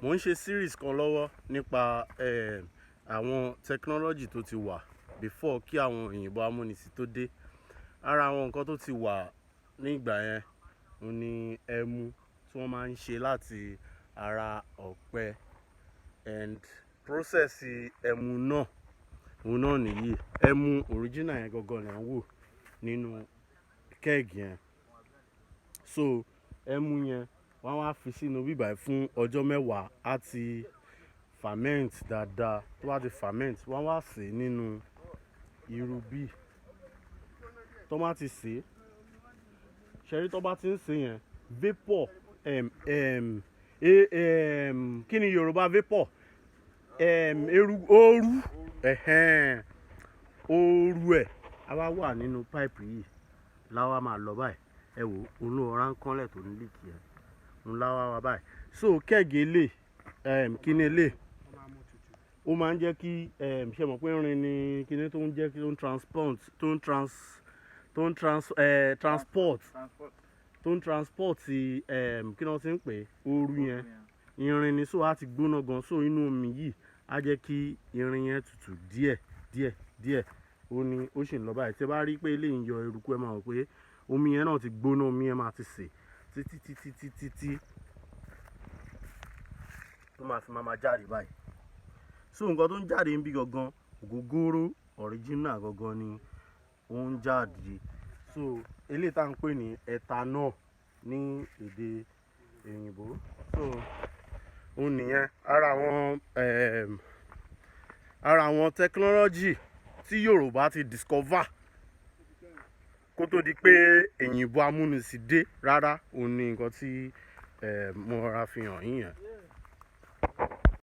mo ń ṣe series kan lọ́wọ́ nípa àwọn technology tó ti wà before kí àwọn òyìnbó amúnisìn tó dé. Ara àwọn nǹkan tó ti wà nígbà yẹn ni ẹmu tí wọ́n máa ń ṣe láti ara ọ̀pẹ, and process ẹmu náà òun náà nìyí. Ẹmu original yẹn gangan ni à ń wò nínú keg yẹn. So ẹmu yẹn wọ́n wá fi sínú bíbáyìí fún ọjọ́ 10 á ti ferment dáadáa. Tó bá ti ferment wọ́n wá sè é nínú irú bí. Tó bá ti sè é, ṣẹ́rí tó bá ti ń sè yẹn vapor kí ni Yorùbá vapor? Ooru ooru ẹ̀ á wá wà nínú pipe yìí láwa máa lọ báyìí. Ẹ wò òun ló ọ̀rá ń kánlẹ̀ tó ní leak yẹn, òun láwa wá báyìí. So kẹ́ẹ̀gì elé kíní elé ó máa ń jẹ́ kí ṣe mọ̀ pé irin ni kíní tó ń jẹ́ kí transport kí ni wọ́n ti ń pè ooru yẹn. Irin ni, so á ti gbóná gan, so inú omi yìí á jẹ́ kí irin yẹn tutù díẹ̀. Ó ní ó sì ń lọ báyìí. Tí ẹ bá rí pé eléyìí ń yọ eruku, ẹ máa mọ̀ pé omi yẹn náà ti gbóná, omi yẹn máa ti sè títí tó máa fi máa jáde báyìí. So nǹkan tó ń jáde ń bí gangan ògógóró original gangan ni ó ń jáde. So eléyìí tá à ń pè ní ethanol ní èdè òyìnbó. So òun nìyẹn ara àwọn technology tí Yorùbá ti discover kó tó di pé òyìnbó amúnisìn dé rárá. Òun ni nǹkan tí mo ra fi hàn yín yẹn.